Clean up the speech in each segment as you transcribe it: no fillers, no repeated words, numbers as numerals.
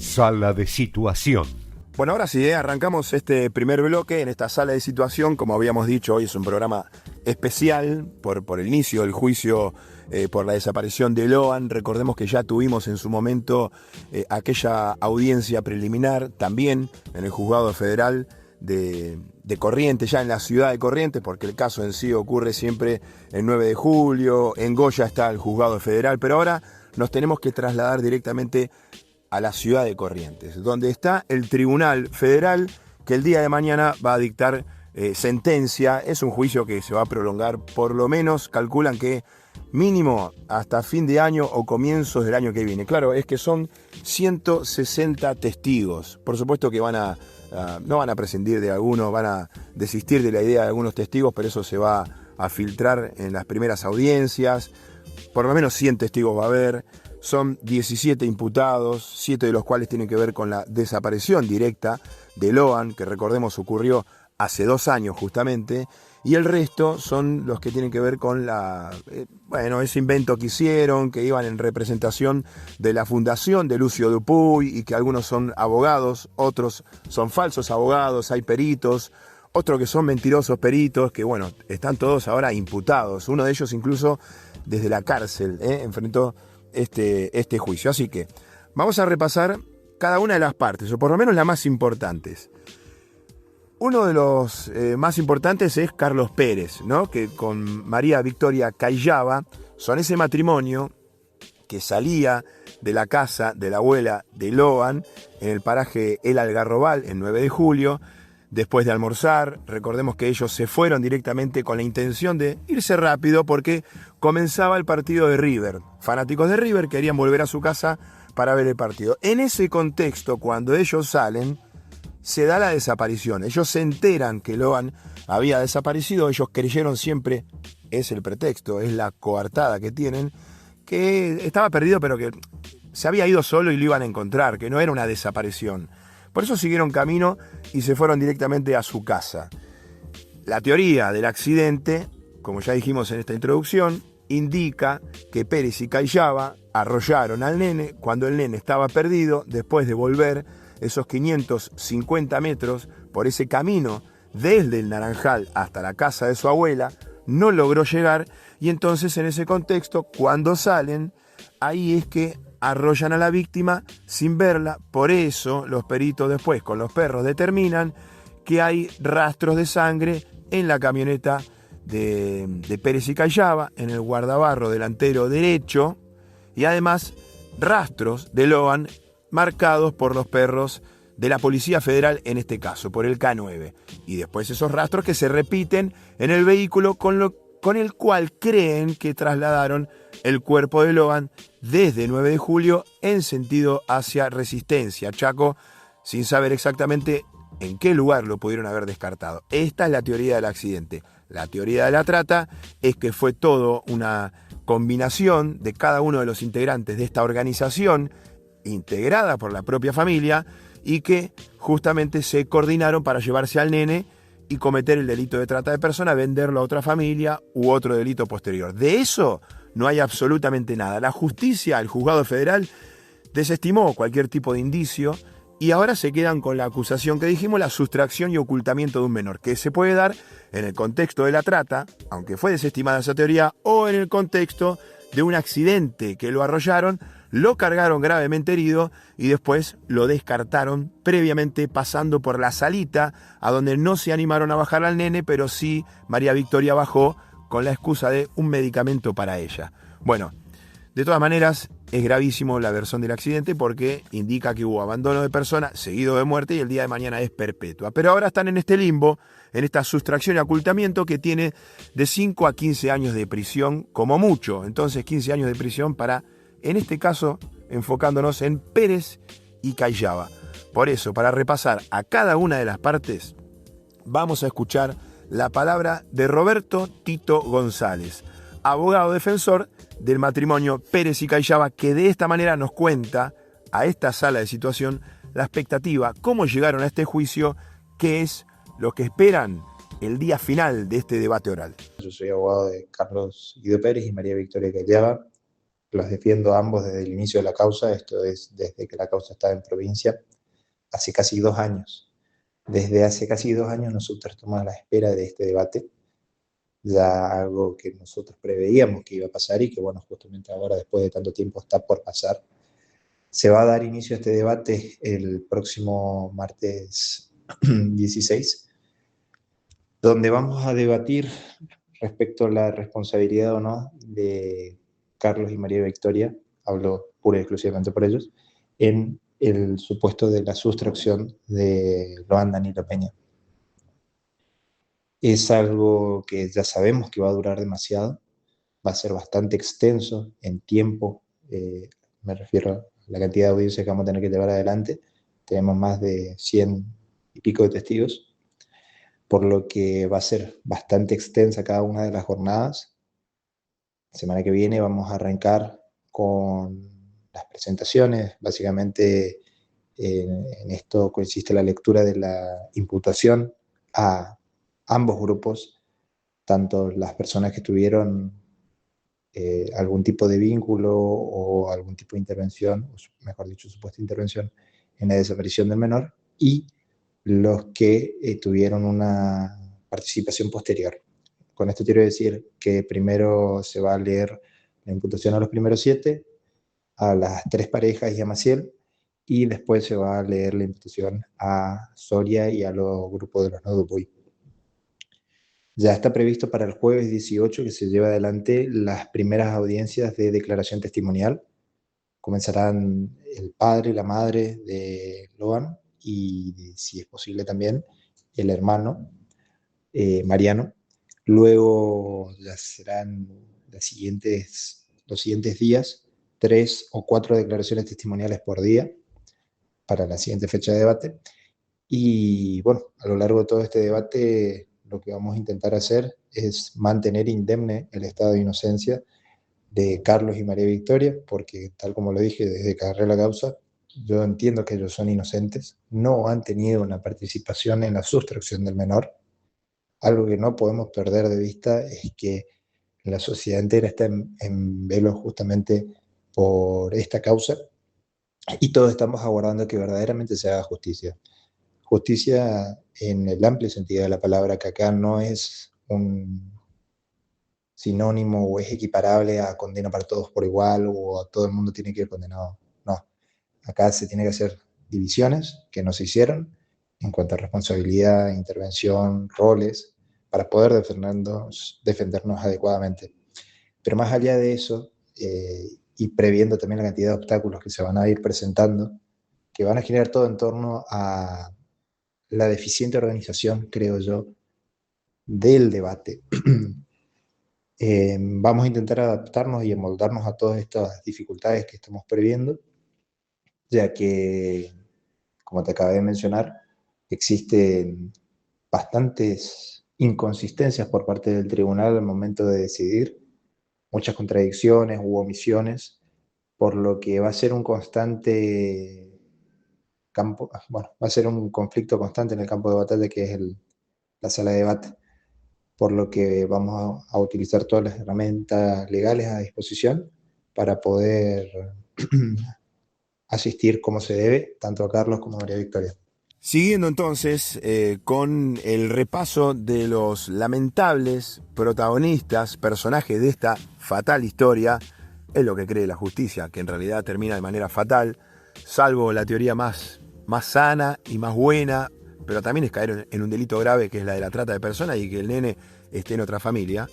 Sala de situación. Bueno, ahora sí, arrancamos este primer bloque en esta sala de situación. Como habíamos dicho, hoy es un programa especial por el inicio del juicio por la desaparición de Loan. Recordemos que ya tuvimos en su momento aquella audiencia preliminar también en el juzgado federal de Corrientes, ya en la ciudad de Corrientes, porque el caso en sí ocurre siempre el 9 de julio, en Goya está el juzgado federal, pero ahora nos tenemos que trasladar directamente a la ciudad de Corrientes, donde está el Tribunal Federal que el día de mañana va a dictar sentencia. Es un juicio que se va a prolongar, por lo menos calculan que mínimo hasta fin de año o comienzos del año que viene. Claro, es que son 160 testigos. Por supuesto que no van a prescindir de algunos, van a desistir de la idea de algunos testigos, pero eso se va a filtrar en las primeras audiencias. Por lo menos 100 testigos va a haber. Son 17 imputados, 7 de los cuales tienen que ver con la desaparición directa de Loan, que recordemos ocurrió hace 2 años justamente, y el resto son los que tienen que ver con ese invento que hicieron, que iban en representación de la fundación de Lucio Dupuy, y que algunos son abogados, otros son falsos abogados, hay peritos, otros que son mentirosos peritos, que bueno, están todos ahora imputados. Uno de ellos incluso desde la cárcel enfrentó este juicio. Así que vamos a repasar cada una de las partes, o por lo menos las más importantes. Uno de los más importantes es Carlos Pérez, ¿no? Que con María Victoria Callava son ese matrimonio que salía de la casa de la abuela de Loan en el paraje El Algarrobal el 9 de julio. Después de almorzar, recordemos que ellos se fueron directamente con la intención de irse rápido porque comenzaba el partido de River. Fanáticos de River querían volver a su casa para ver el partido. En ese contexto, cuando ellos salen, se da la desaparición. Ellos se enteran que Loan había desaparecido, ellos creyeron siempre, es el pretexto, es la coartada que tienen, que estaba perdido pero que se había ido solo y lo iban a encontrar, que no era una desaparición. Por eso siguieron camino y se fueron directamente a su casa. La teoría del accidente, como ya dijimos en esta introducción, indica que Pérez y Callava arrollaron al nene cuando el nene estaba perdido, después de volver esos 550 metros por ese camino desde el Naranjal hasta la casa de su abuela, no logró llegar, y entonces en ese contexto, cuando salen, ahí es que arrollan a la víctima sin verla. Por eso los peritos después con los perros determinan que hay rastros de sangre en la camioneta de Pérez y Callava, en el guardabarro delantero derecho, y además rastros de Loan marcados por los perros de la Policía Federal, en este caso por el K9, y después esos rastros que se repiten en el vehículo con el cual creen que trasladaron el cuerpo de Loan desde 9 de julio en sentido hacia Resistencia, Chaco, sin saber exactamente en qué lugar lo pudieron haber descartado. Esta es la teoría del accidente. La teoría de la trata es que fue todo una combinación de cada uno de los integrantes de esta organización, integrada por la propia familia, y que justamente se coordinaron para llevarse al nene y cometer el delito de trata de personas, venderlo a otra familia u otro delito posterior. De eso no hay absolutamente nada. La justicia, el juzgado federal, desestimó cualquier tipo de indicio y ahora se quedan con la acusación que dijimos, la sustracción y ocultamiento de un menor, que se puede dar en el contexto de la trata, aunque fue desestimada esa teoría, o en el contexto de un accidente que lo arrollaron, lo cargaron gravemente herido y después lo descartaron previamente pasando por la salita, a donde no se animaron a bajar al nene, pero sí María Victoria bajó con la excusa de un medicamento para ella. Bueno, de todas maneras, es gravísimo la versión del accidente porque indica que hubo abandono de persona seguido de muerte y el día de mañana es perpetua. Pero ahora están en este limbo, en esta sustracción y ocultamiento que tiene de 5 a 15 años de prisión como mucho. Entonces 15 años de prisión para, en este caso, enfocándonos en Pérez y Callava. Por eso, para repasar a cada una de las partes, vamos a escuchar la palabra de Roberto Tito González, abogado defensor del matrimonio Pérez y Callava, que de esta manera nos cuenta a esta sala de situación la expectativa, cómo llegaron a este juicio, qué es lo que esperan el día final de este debate oral. Yo soy abogado de Carlos Guido Pérez y María Victoria Callava. los defiendo ambos desde el inicio de la causa, esto es desde que la causa estaba en provincia, hace casi 2 años. Desde hace casi 2 años nosotros estamos a la espera de este debate, ya algo que nosotros preveíamos que iba a pasar y que, bueno, justamente ahora, después de tanto tiempo, está por pasar. Se va a dar inicio a este debate el próximo martes 16, donde vamos a debatir respecto a la responsabilidad o no de Carlos y María Victoria, hablo pura y exclusivamente por ellos, en el supuesto de la sustracción de Loan Danilo Peña. Es algo que ya sabemos que va a durar demasiado, va a ser bastante extenso en tiempo, me refiero a la cantidad de audiencias que vamos a tener que llevar adelante. Tenemos más de 100 y pico de testigos, por lo que va a ser bastante extensa cada una de las jornadas. La semana que viene vamos a arrancar con las presentaciones. Básicamente en esto consiste la lectura de la imputación a ambos grupos, tanto las personas que tuvieron algún tipo de vínculo o algún tipo de intervención, o mejor dicho, supuesta intervención en la desaparición del menor, y los que tuvieron una participación posterior. Con esto quiero decir que primero se va a leer la imputación a los primeros 7, a las 3 parejas y a Maciel, y después se va a leer la imputación a Soria y a los grupos de los No Dupuy. Ya está previsto para el jueves 18 que se lleve adelante las primeras audiencias de declaración testimonial. Comenzarán el padre, la madre de Loan y, si es posible, también el hermano Mariano. Luego ya serán los siguientes días 3 o 4 declaraciones testimoniales por día para la siguiente fecha de debate. Y bueno, a lo largo de todo este debate lo que vamos a intentar hacer es mantener indemne el estado de inocencia de Carlos y María Victoria, porque tal como lo dije desde que agarré la causa, yo entiendo que ellos son inocentes, no han tenido una participación en la sustracción del menor. Algo que no podemos perder de vista es que la sociedad entera está en velo justamente por esta causa y todos estamos aguardando que verdaderamente se haga justicia. Justicia en el amplio sentido de la palabra, que acá no es un sinónimo o es equiparable a condena para todos por igual o a todo el mundo tiene que ir condenado. No, acá se tiene que hacer divisiones que no se hicieron en cuanto a responsabilidad, intervención, roles, para poder defendernos adecuadamente. Pero más allá de eso, y previendo también la cantidad de obstáculos que se van a ir presentando, que van a girar todo en torno a la deficiente organización, creo yo, del debate. Vamos a intentar adaptarnos y amoldarnos a todas estas dificultades que estamos previendo, ya que, como te acabé de mencionar, existen bastantes inconsistencias por parte del tribunal al momento de decidir, muchas contradicciones u omisiones, por lo que va a ser un constante va a ser un conflicto constante en el campo de batalla que es la sala de debate, por lo que vamos a utilizar todas las herramientas legales a disposición para poder asistir como se debe, tanto a Carlos como a María Victoria. Siguiendo entonces con el repaso de los lamentables protagonistas, personajes de esta fatal historia, es lo que cree la justicia, que en realidad termina de manera fatal, salvo la teoría más sana y más buena, pero también es caer en un delito grave que es la de la trata de personas y que el nene esté en otra familia.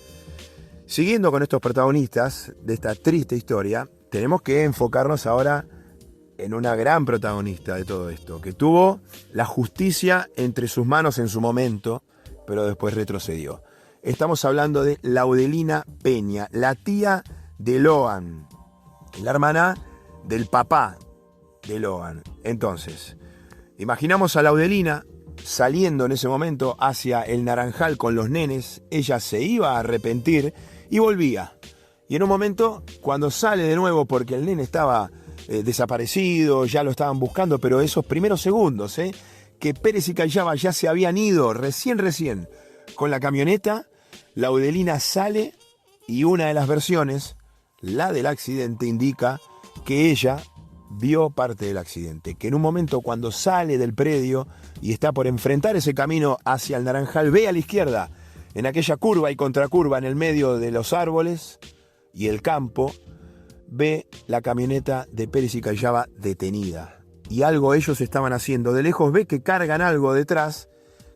Siguiendo con estos protagonistas de esta triste historia, tenemos que enfocarnos ahora en una gran protagonista de todo esto, que tuvo la justicia entre sus manos en su momento, pero después retrocedió. Estamos hablando de Laudelina Peña, la tía de Loan, la hermana del papá de Loan. Entonces, imaginamos a Laudelina saliendo en ese momento hacia el Naranjal con los nenes. Ella se iba a arrepentir y volvía. Y en un momento, cuando sale de nuevo porque el nene estaba desaparecido, ya lo estaban buscando, pero esos primeros segundos, que Pérez y Callaba ya se habían ido recién, con la camioneta, Laudelina sale y una de las versiones la del accidente, indica que ella vio parte del accidente, que en un momento cuando sale del predio y está por enfrentar ese camino hacia el Naranjal, ve a la izquierda, en aquella curva y contracurva en el medio de los árboles y el campo, ve la camioneta de Pérez y Callava detenida. Y algo ellos estaban haciendo. De lejos ve que cargan algo detrás,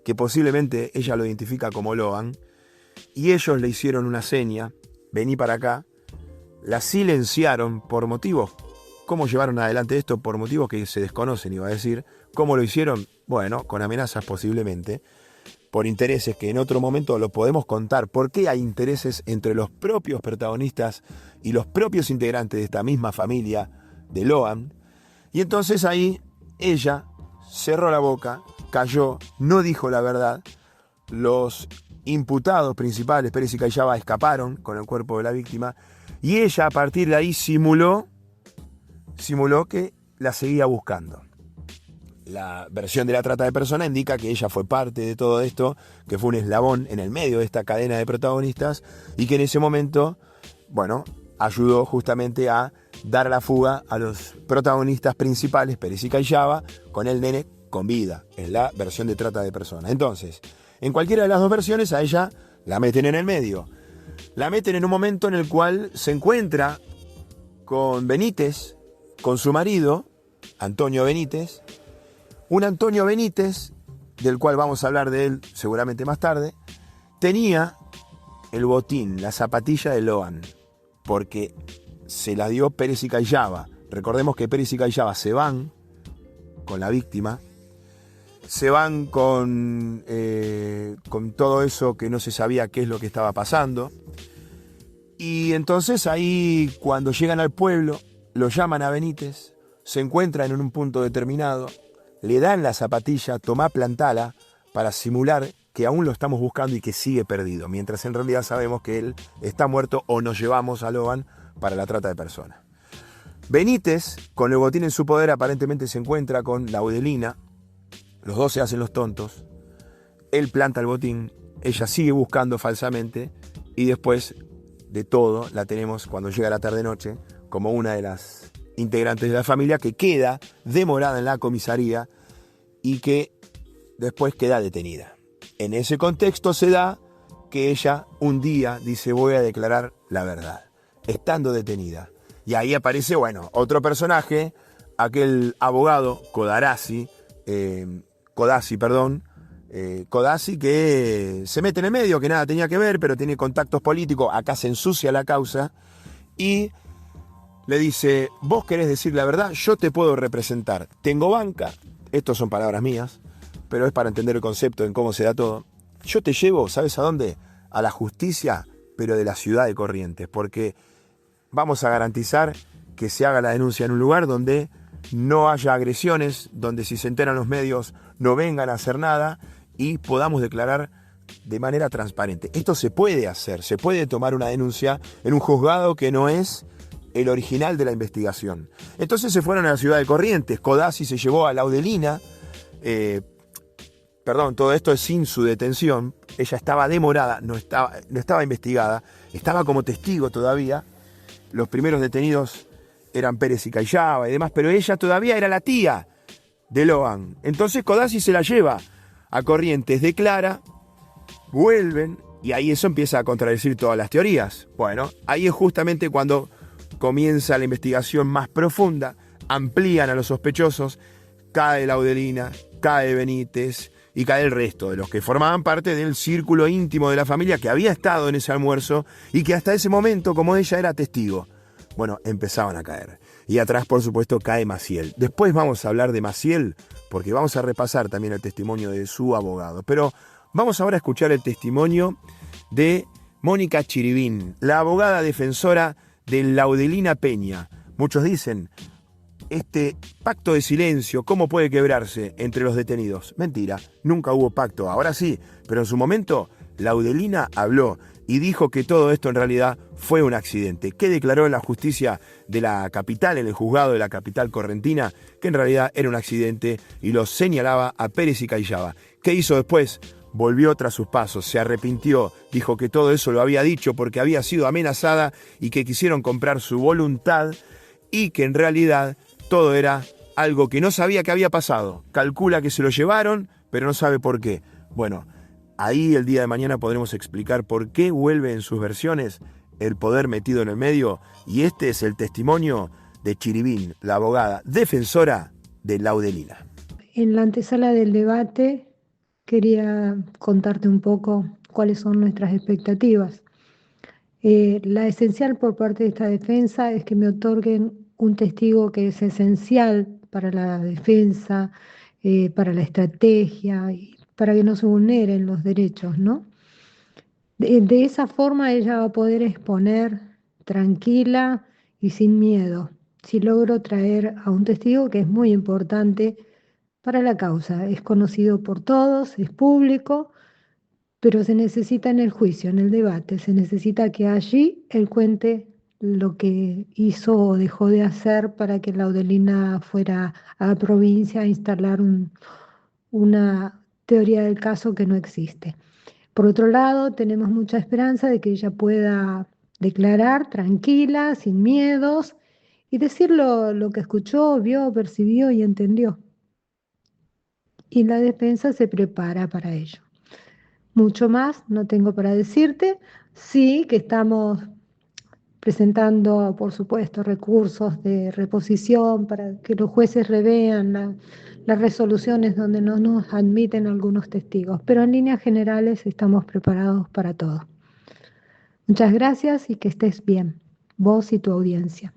que posiblemente ella lo identifica como Loan, y ellos le hicieron una seña, vení para acá, la silenciaron por motivos. ¿Cómo llevaron adelante esto? Por motivos que se desconocen, iba a decir. ¿Cómo lo hicieron? Bueno, con amenazas posiblemente, por intereses que en otro momento lo podemos contar. ¿Por qué hay intereses entre los propios protagonistas y los propios integrantes de esta misma familia de Loan? Y entonces ahí ella cerró la boca, cayó, no dijo la verdad. Los imputados principales, Pérez y Callava, escaparon con el cuerpo de la víctima y ella a partir de ahí simuló que la seguía buscando. La versión de la trata de personas indica que ella fue parte de todo esto, que fue un eslabón en el medio de esta cadena de protagonistas y que en ese momento, bueno, ayudó justamente a dar la fuga a los protagonistas principales, Pérez y Callava, con el nene con vida. Es la versión de trata de personas. Entonces, en cualquiera de las dos versiones a ella la meten en el medio. La meten en un momento en el cual se encuentra con Benítez, con su marido, Antonio Benítez. Un Antonio Benítez, del cual vamos a hablar de él seguramente más tarde, tenía el botín, la zapatilla de Loan, porque se la dio Pérez y Callava. Recordemos que Pérez y Callava se van con la víctima, se van con todo eso que no se sabía qué es lo que estaba pasando. Y entonces ahí, cuando llegan al pueblo, lo llaman a Benítez, se encuentran en un punto determinado, le dan la zapatilla, tomá, plantala, para simular que aún lo estamos buscando y que sigue perdido, mientras en realidad sabemos que él está muerto o nos llevamos a Loan para la trata de personas. Benítez, con el botín en su poder, aparentemente se encuentra con Laudelina, los dos se hacen los tontos, él planta el botín, ella sigue buscando falsamente y después de todo la tenemos cuando llega la tarde-noche como una de las integrantes de la familia que queda demorada en la comisaría y que después queda detenida. En ese contexto se da que ella un día dice voy a declarar la verdad, estando detenida. Y ahí aparece, bueno, otro personaje, aquel abogado Codazzi, que se mete en el medio, que nada tenía que ver, pero tiene contactos políticos, acá se ensucia la causa, y le dice, vos querés decir la verdad, yo te puedo representar, tengo banca, estas son palabras mías, pero es para entender el concepto en cómo se da todo, yo te llevo, ¿sabes a dónde? A la justicia, pero de la ciudad de Corrientes, porque vamos a garantizar que se haga la denuncia en un lugar donde no haya agresiones, donde si se enteran los medios no vengan a hacer nada y podamos declarar de manera transparente. Esto se puede hacer, se puede tomar una denuncia en un juzgado que no es el original de la investigación. Entonces se fueron a la ciudad de Corrientes, Codazzi se llevó a Laudelina, todo esto es sin su detención, ella estaba demorada, no estaba investigada, estaba como testigo todavía, los primeros detenidos eran Pérez y Callava y demás, pero ella todavía era la tía de Loan. Entonces Codazzi se la lleva a Corrientes, declara, vuelven, y ahí eso empieza a contradecir todas las teorías. Bueno, ahí es justamente cuando comienza la investigación más profunda, amplían a los sospechosos, cae Laudelina, cae Benítez y cae el resto de los que formaban parte del círculo íntimo de la familia que había estado en ese almuerzo y que hasta ese momento, como ella era testigo, bueno, empezaban a caer. Y atrás, por supuesto, cae Maciel. Después vamos a hablar de Maciel, porque vamos a repasar también el testimonio de su abogado. Pero vamos ahora a escuchar el testimonio de Mónica Chiribín, la abogada defensora de Laudelina Peña. Muchos dicen, este pacto de silencio, ¿cómo puede quebrarse entre los detenidos? Mentira, nunca hubo pacto. Ahora sí, pero en su momento Laudelina habló y dijo que todo esto en realidad fue un accidente, que declaró en la justicia de la capital, en el juzgado de la capital correntina, que en realidad era un accidente y lo señalaba a Pérez y Callava. ¿Qué hizo después? volvió tras sus pasos, se arrepintió, dijo que todo eso lo había dicho porque había sido amenazada y que quisieron comprar su voluntad y que en realidad todo era algo que no sabía que había pasado. Calcula que se lo llevaron, pero no sabe por qué. Bueno, ahí el día de mañana podremos explicar por qué vuelve en sus versiones el poder metido en el medio, y este es el testimonio de Chiribín, la abogada defensora de Laudelina. En la antesala del debate quería contarte un poco cuáles son nuestras expectativas. La esencial por parte de esta defensa es que me otorguen un testigo que es esencial para la defensa, para la estrategia y para que no se vulneren los derechos, ¿no? De esa forma ella va a poder exponer tranquila y sin miedo. Si logro traer a un testigo que es muy importante para la causa, es conocido por todos, es público, pero se necesita en el juicio, en el debate, se necesita que allí él cuente lo que hizo o dejó de hacer para que Laudelina fuera a la provincia a instalar una teoría del caso que no existe. Por otro lado, tenemos mucha esperanza de que ella pueda declarar tranquila, sin miedos, y decir lo que escuchó, vio, percibió y entendió. Y la defensa se prepara para ello. Mucho más no tengo para decirte. Sí que estamos presentando, por supuesto, recursos de reposición para que los jueces revean las resoluciones donde no nos admiten algunos testigos, pero en líneas generales estamos preparados para todo. Muchas gracias y que estés bien, vos y tu audiencia.